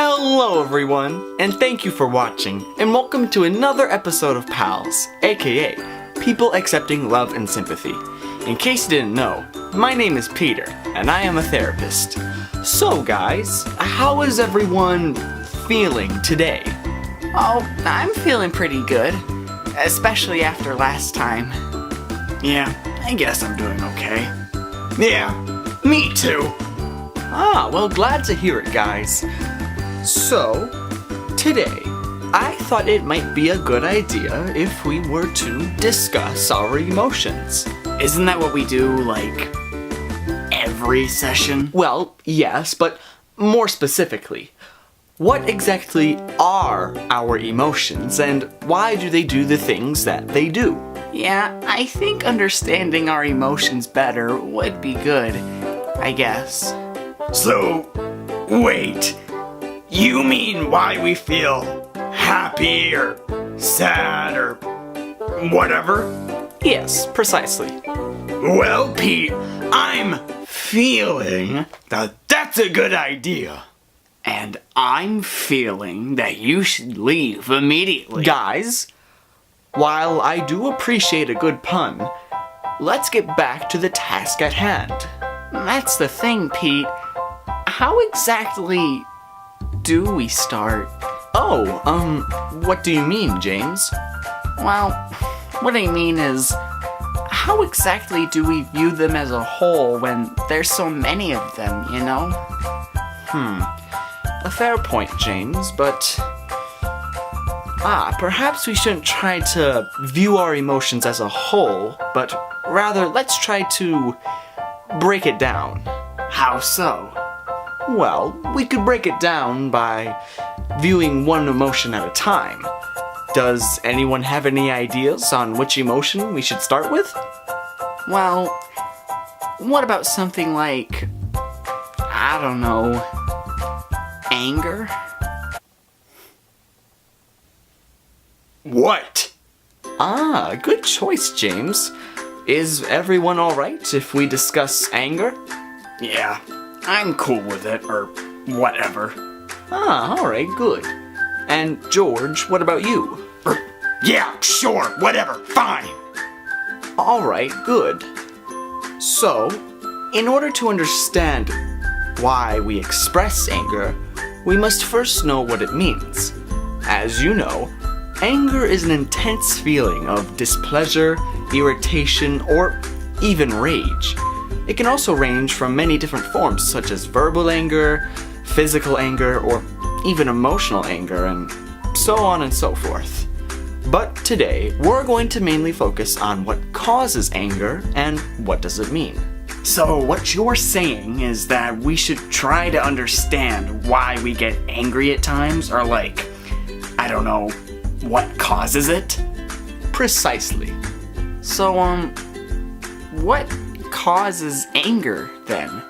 Hello everyone, and thank you for watching, and welcome to another episode of PALS, aka People Accepting Love and Sympathy. In case you didn't know, my name is Peter, and I am a therapist. So guys, how is everyone feeling today? Oh, I'm feeling pretty good, especially after last time. Yeah, I guess I'm doing okay. Yeah, me too. Ah, well, glad to hear it, guys. So, today, I thought it might be a good idea if we were to discuss our emotions. Isn't that what we do, like, every session? Well, yes, but more specifically, what exactly are our emotions, and why do they do the things that they do? Yeah, I think understanding our emotions better would be good, I guess. So, wait. You mean why we feel happy or sad or whatever? Yes, precisely. Well, Pete, I'm feeling that that's a good idea. And I'm feeling that you should leave immediately. Guys, while I do appreciate a good pun, let's get back to the task at hand. That's the thing, Pete. How exactly do we start? Oh, what do you mean, James? Well, what I mean is, how exactly do we view them as a whole when there's so many of them, you know? A fair point, James, but... perhaps we shouldn't try to view our emotions as a whole, but rather let's try to break it down. How so? Well, we could break it down by viewing one emotion at a time. Does anyone have any ideas on which emotion we should start with? Well, what about something like, I don't know, anger? What? Good choice, James. Is everyone alright if we discuss anger? Yeah, I'm cool with it, or whatever. Alright, good. And George, what about you? Yeah, sure, whatever, fine. Alright, good. So, in order to understand why we express anger, we must first know what it means. As you know, anger is an intense feeling of displeasure, irritation, or even rage. It can also range from many different forms, such as verbal anger, physical anger, or even emotional anger, and so on and so forth. But today, we're going to mainly focus on what causes anger and what does it mean. So what you're saying is that we should try to understand why we get angry at times, or like, I don't know, what causes it? Precisely. So, what causes anger, then?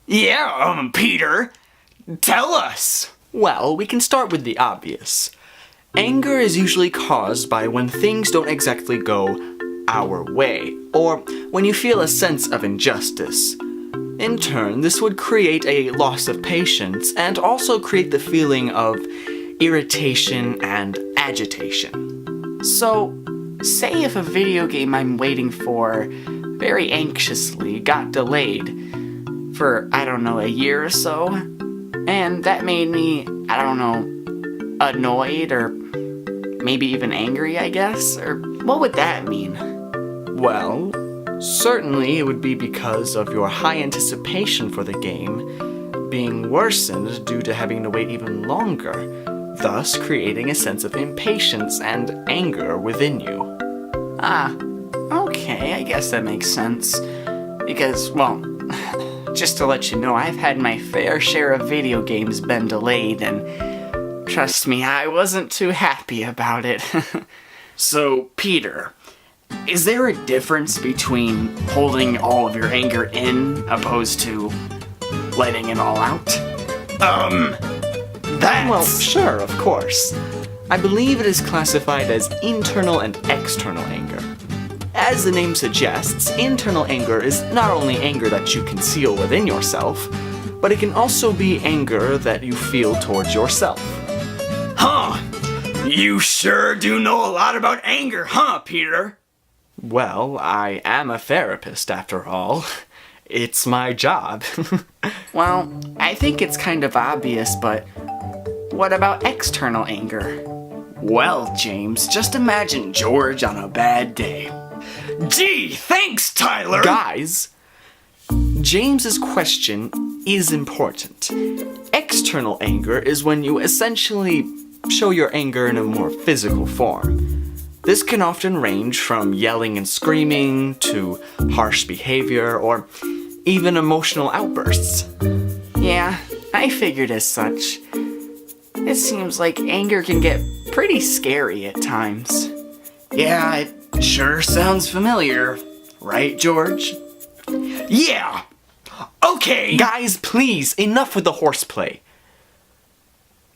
Yeah, Peter, tell us. Well, we can start with the obvious. Anger is usually caused by when things don't exactly go our way, or when you feel a sense of injustice. In turn, this would create a loss of patience and also create the feeling of irritation and agitation. So, say if a video game I'm waiting for very anxiously got delayed for, I don't know, a year or so, and that made me, I don't know, annoyed or maybe even angry, I guess? Or what would that mean? Well, certainly it would be because of your high anticipation for the game being worsened due to having to wait even longer, thus creating a sense of impatience and anger within you. Okay, I guess that makes sense. Because, well, just to let you know, I've had my fair share of video games been delayed, and trust me, I wasn't too happy about it. So, Peter, is there a difference between holding all of your anger in opposed to letting it all out? That's... Well, sure, of course. I believe it is classified as internal and external anger. As the name suggests, internal anger is not only anger that you conceal within yourself, but it can also be anger that you feel towards yourself. Huh. You sure do know a lot about anger, huh, Peter? Well, I am a therapist after all. It's my job. Well, I think it's kind of obvious, but what about external anger? Well, James, just imagine George on a bad day. Gee, thanks, Tyler! Guys, James's question is important. External anger is when you essentially show your anger in a more physical form. This can often range from yelling and screaming to harsh behavior or even emotional outbursts. Yeah, I figured as such. It seems like anger can get pretty scary at times. Yeah, it sure sounds familiar. Right, George? Yeah! Okay! Guys, please, enough with the horseplay.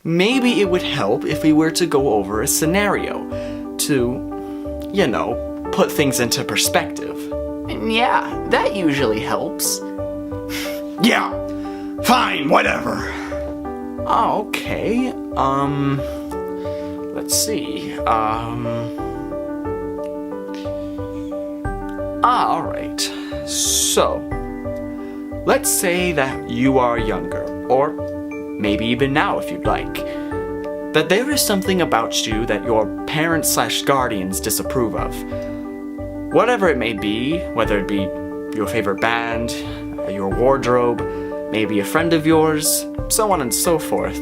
Maybe it would help if we were to go over a scenario to, put things into perspective. And yeah, that usually helps. Yeah, fine, whatever. Oh, okay. Let's see. Alright. So, let's say that you are younger, or maybe even now if you'd like, that there is something about you that your parents/guardians disapprove of. Whatever it may be, whether it be your favorite band, your wardrobe, maybe a friend of yours, so on and so forth.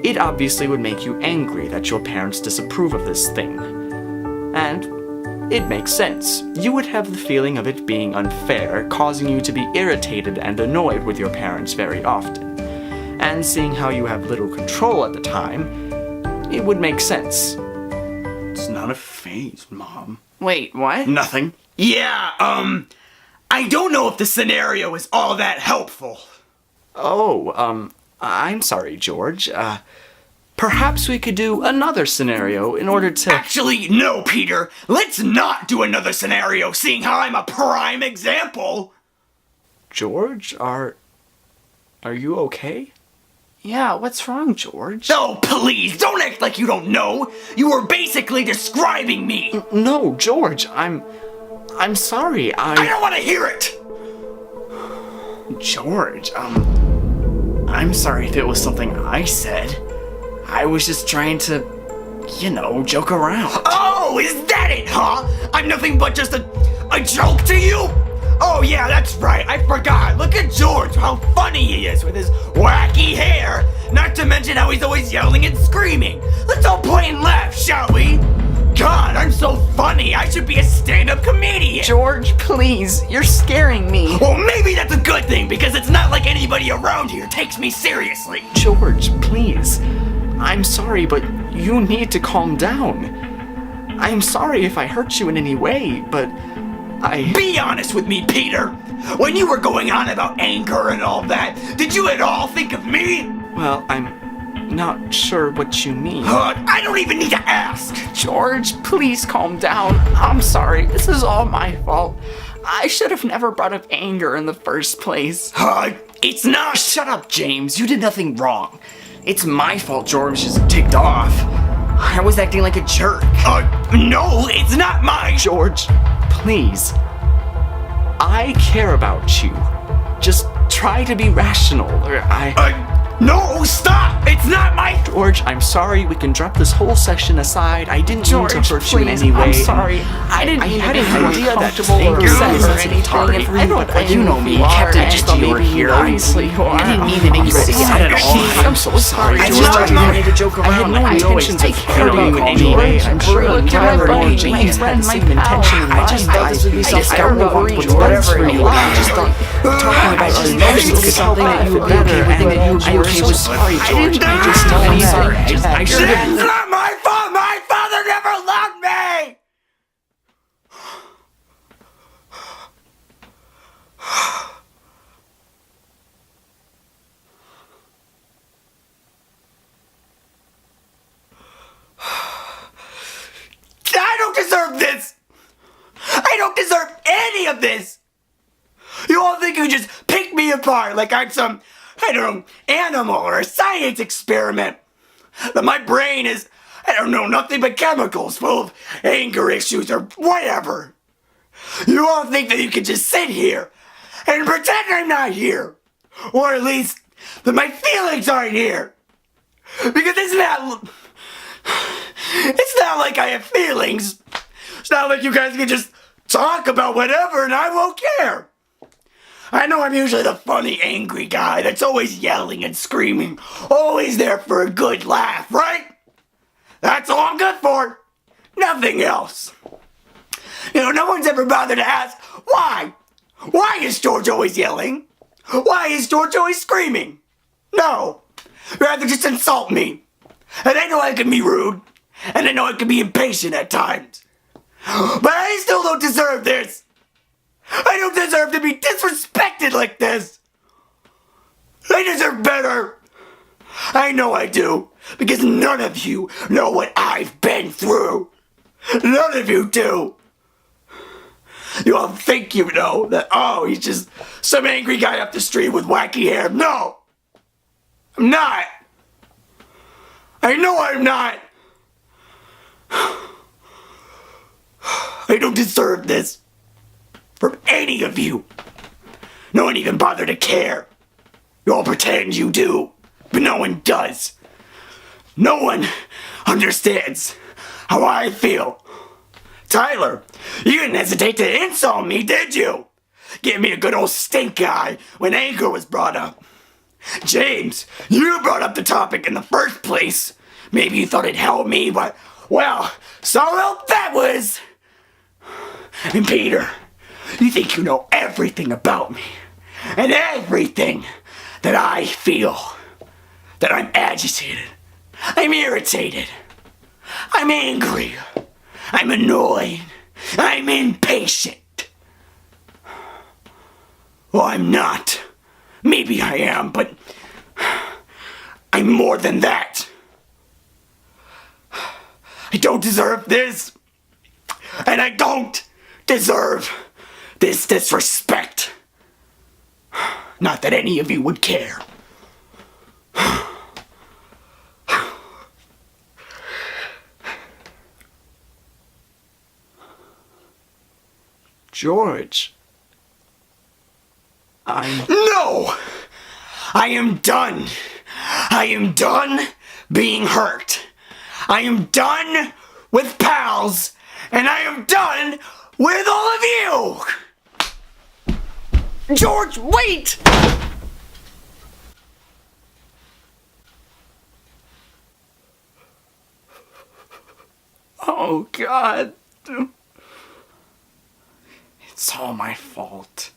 It obviously would make you angry that your parents disapprove of this thing. And it makes sense. You would have the feeling of it being unfair, causing you to be irritated and annoyed with your parents very often. And seeing how you have little control at the time, it would make sense. It's not a phase, Mom. Wait, what? Nothing. Yeah, I don't know if the scenario is all that helpful. Oh, I'm sorry, George. Perhaps we could do another scenario in order to... Actually, no, Peter. Let's not do another scenario, seeing how I'm a prime example. George, are you okay? Yeah, what's wrong, George? Oh, please, don't act like you don't know. You were basically describing me. No, George, I'm sorry, I don't want to hear it. George, I'm sorry if it was something I said. I was just trying to, joke around. Oh, is that it, huh? I'm nothing but just a joke to you? Oh, yeah, that's right. I forgot. Look at George, how funny he is with his wacky hair. Not to mention how he's always yelling and screaming. Let's all play and laugh, shall we? God, I'm so funny. I should be a stand-up comedian. George, please, you're scaring me. Well, maybe that's a good thing, because it's not like anybody around here takes me seriously. George, please. I'm sorry, but you need to calm down. I'm sorry if I hurt you in any way, but Be honest with me, Peter. When you were going on about anger and all that, did you at all think of me? Well, I'm not sure what you mean. I don't even need to ask. George, please calm down. I'm sorry, this is all my fault. I should have never brought up anger in the first place. It's not. Shut up, James. You did nothing wrong. It's my fault George just ticked off. I was acting like a jerk. No, it's not mine. George, please. I care about you. Just try to be rational, or No, stop! It's not my... George, I'm sorry. We can drop this whole session aside. I didn't mean to hurt you in any way. I'm sorry. I didn't mean to be uncomfortable or upset or anything. I don't blame you know me. You kept it just thought maybe here. Obviously, you are. I didn't mean to make you sad at all. I'm so sorry. I just wanted to joke around. I had no intentions of hurting you in any way. I'm sure Tyler or and James had the same pal. intention in mind. I just thought this would be something whatever you want. I just thought talking about your emotions is something that you would be okay with and that you would be okay with. Sorry, George. I'm sorry. I should have. It's not my fault. My father never loved me. I don't deserve this. I don't deserve any of this. You all think you just picked me me apart like I'm some, I don't know, animal or a science experiment. That my brain is, I don't know, nothing but chemicals full of anger issues or whatever. You all think that you can just sit here and pretend I'm not here. Or at least that my feelings aren't here. Because it's not like I have feelings. It's not like you guys can just talk about whatever and I won't care. I know I'm usually the funny, angry guy that's always yelling and screaming, always there for a good laugh, right? That's all I'm good for. Nothing else. You know, no one's ever bothered to ask, why? Why is George always yelling? Why is George always screaming? No. Rather just insult me. And I know I can be rude. And I know I can be impatient at times. But I still don't deserve this. I don't deserve to be disrespected like this. I deserve better. I know I do. Because none of you know what I've been through. None of you do. You all think you know that, oh, he's just some angry guy up the street with wacky hair. No. I'm not. I know I'm not. I don't deserve this. From any of you. No one even bothered to care. You all pretend you do, but no one does. No one understands how I feel. Tyler, you didn't hesitate to insult me, did you? Give me a good old stink eye when anger was brought up. James, you brought up the topic in the first place. Maybe you thought it'd help me, but, well, so help that was. And Peter, you think you know everything about me. And everything that I feel. That I'm agitated. I'm irritated. I'm angry. I'm annoyed. I'm impatient. Well, I'm not. Maybe I am, but I'm more than that. I don't deserve this. And I don't deserve this disrespect. Not that any of you would care. George. No! I am done. I am done being hurt. I am done with PALS. And I am done with all of you! George, wait! Oh, God. It's all my fault.